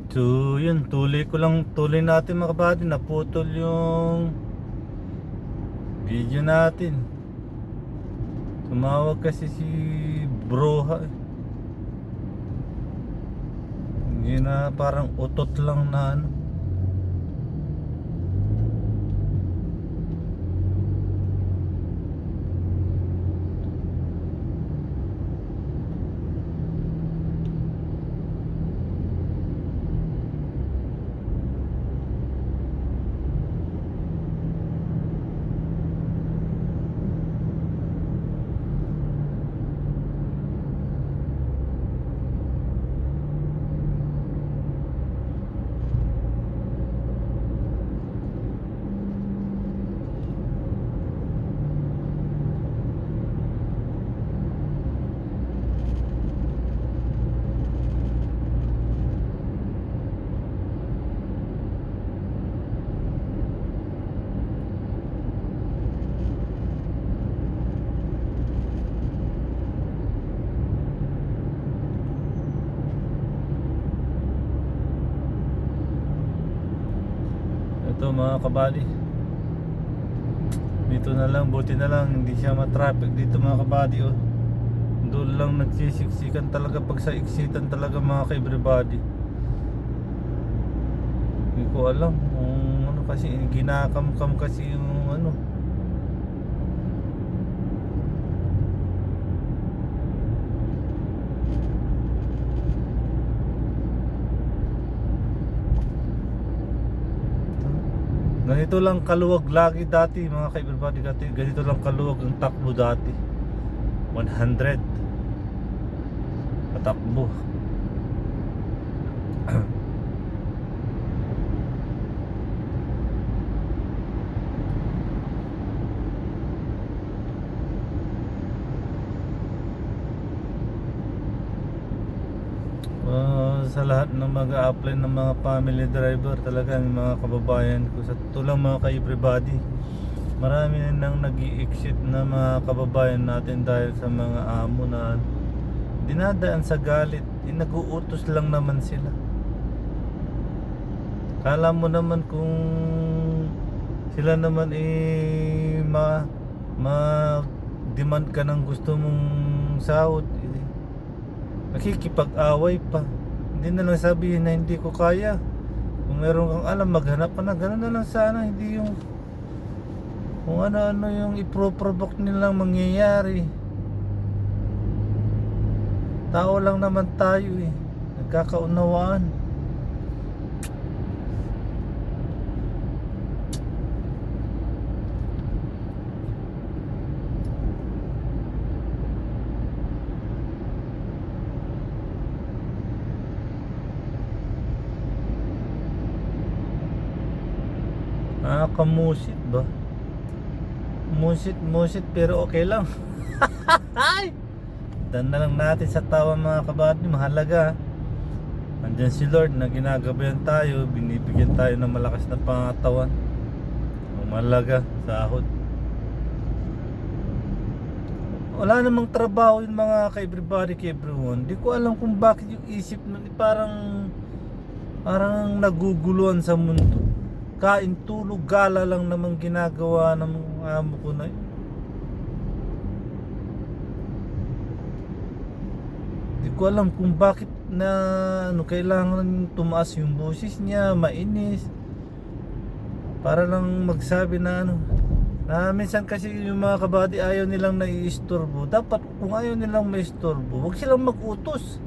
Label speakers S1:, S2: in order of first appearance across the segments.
S1: So yun, tuloy natin mga kabady. Naputol yung video natin. Tumawag kasi si Broha eh. Hindi na, parang utot lang na ano. Ito mga kabady, dito na lang, buti na lang hindi siya matraffic dito mga kabady oh. Doon lang nagsisiksikan talaga pag sa exitan talaga mga ka-everybody. Hindi ko alam kung ano, kasi ginakamkam kasi yung ano. Ganito lang kaluwag lagi dati mga ka-everybody, ganito lang kaluwag ang takbo dati. 100 patakbo. Sa lahat ng mag-a-apply ng mga family driver, talagang mga kababayan ko, sa tulang mga ka-everybody, marami nang nag-i-exit na mga kababayan natin dahil sa mga amo na dinadaan sa galit. Nag-uutos lang naman sila. Kala mo naman kung sila naman ma-demand ka ng gusto mong sahod, nakikipag-away pa. Hindi na lang sabihin na hindi ko kaya. Kung meron kang alam, maghanap ka na. Ganun na lang sana. Hindi yung kung ano-ano yung ipro-provoke nilang mangyayari. Tao lang naman tayo eh. Nagkakaunawaan. Kamusit ba? Musit pero okay lang. Dan na lang natin sa tawa mga kabady. Mahalaga, andyan si Lord na ginagabayan tayo, binibigyan tayo ng malakas na pangatawan. Mahalaga, sahod. Wala namang trabaho yung mga ka-everybody, ka-everyone. Di ko alam kung bakit yung isip nun parang naguguluhan sa mundo. Kain, tulog, gala lang naman ginagawa ng mga amo ko na yun. Di ko alam kung bakit na kailangan tumaas yung boses niya, mainis, para lang magsabi na na minsan kasi yung mga kabady ayaw nilang naiistorbo. Dapat kung ayaw nilang maistorbo, huwag silang mag-utos.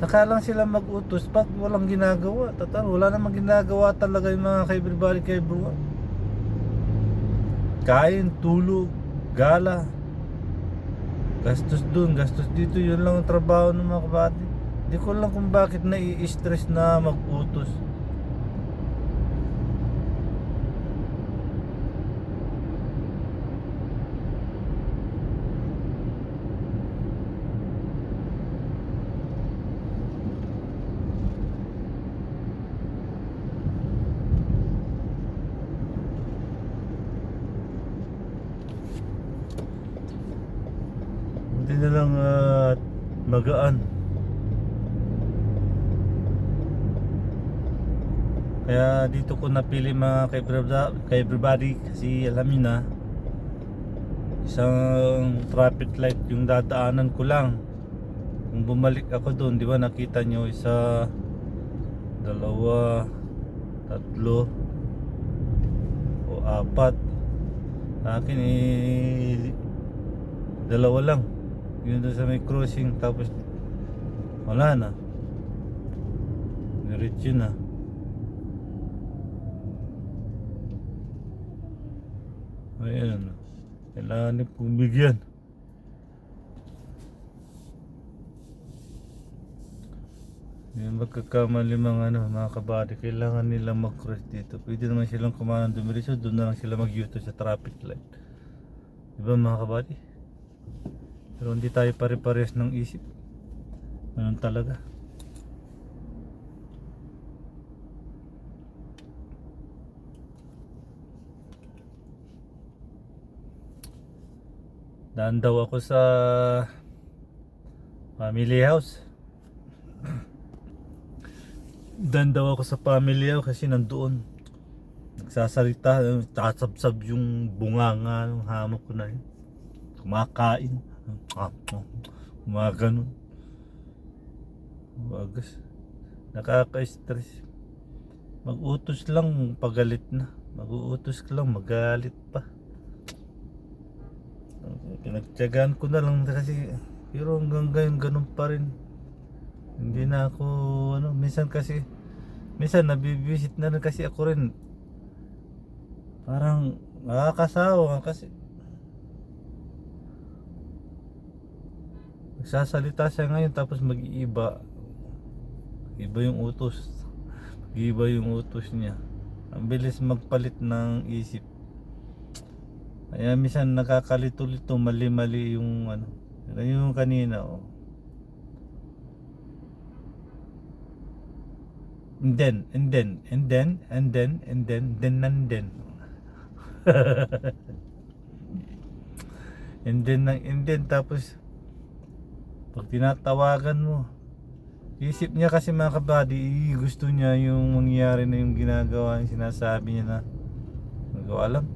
S1: Saka lang sila mag-utos pag walang ginagawa. Total, wala namang ginagawa talaga yung mga ka-everybody, ka-everyone. Kain, tulog, gala, gastos dun, gastos dito. Yun lang ang trabaho ng mga kabady. Di ko lang kung bakit nai-stress na mag-utos. na lang magaan. Kaya dito ko napili mga ka-everybody kasi alam niyo na, isang traffic light yung dadaanan ko lang. Kung bumalik ako doon, di ba nakita nyo, isa, dalawa, tatlo o apat. Sa akin dalawa lang, yun doon sa may crossing. Tapos wala na, diretso na. Ayan, kailangan din pong bigyan. Yung magkakamali mga kabady, kailangan nilang mag-cross dito. Pwede naman silang kumanan dumiretso, doon na lang sila mag-U-turn sa traffic light. Diba mga kabady? Pero hindi tayo pare-pares ng isip. Ganun talaga. Daan daw ako sa family house. Daan daw ako sa family house kasi nandoon nagsasalita, tatsabsab yung bunganga ng hamok ko na yun. Kumakain. Gumaganon. Wagas. Nakaka-stress. Mag-utos lang pagalit na. Mag-uutos lang magalit pa. Pinagtiyagaan ko na lang kasi, pero hanggang ngayon ganun pa rin. Hindi na ako minsan nabibisit na rin kasi ako rin. Parang nakakasawa kasi nagsasalita siya ngayon tapos mag-iiba. Iba yung utos. Iba yung utos niya. Ang bilis magpalit ng isip. Kaya minsan nakakalito-lito, mali-mali yung yung kanina and then and then tapos pag tinatawagan mo, isip niya kasi mga kabady, gusto niya yung mangyari na yung ginagawa, yung sinasabi niya na nagawa lang.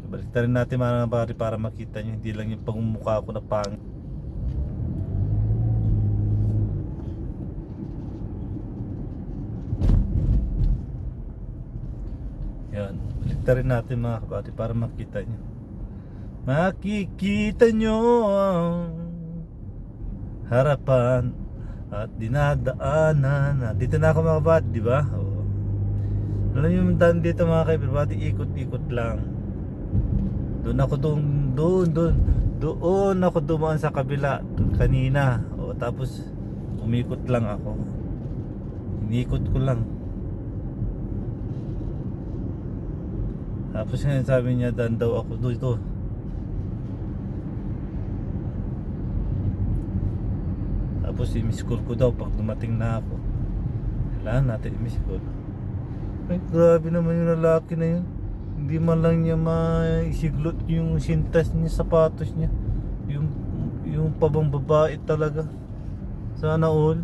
S1: Baliktad rin natin mga kabady para makita niyo, hindi lang yung pagmumukha ko na pangit. Yan, baliktad rin natin mga kabady para makita niyo. Makikita niyo ang harapan at dinadaanan. Dito na ako mga kabady, di ba? Alam niyo yung daan dito mga kabady, ikot-ikot lang. Doon ako dumaan sa kabila kanina. Tapos umikot lang ako. Inikot ko lang. Tapos ngayon sabi niya daan daw ako dito. Tapos i-miss call ko daw pag dumating na ako. Kailangan natin i-miss call. Ay, grabe naman yung lalaki na yun. Hindi man lang niya maisiglot yung sintas niya, sapatos niya. Yung pabang babae talaga. Sana all.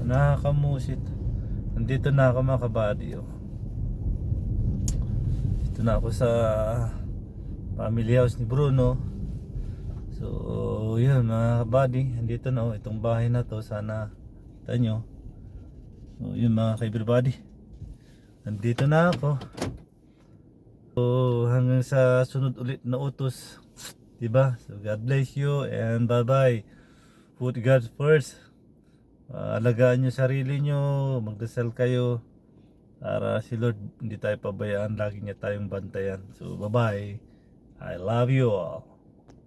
S1: Nakakamusit. Nandito na ako mga kabady. Dito na ako sa family house ni Bruno. So yun mga kabady, nandito na itong bahay na to. Sana kita nyo. So yun mga ka-everybody, nandito na ako. So hanggang sa sunod ulit na utos, diba? So God bless you and bye bye. Put God first. Alagaan nyo sarili nyo, magdasal kayo para si Lord hindi tayo pabayaan, lagi niya tayong bantayan. So bye bye, I love you all.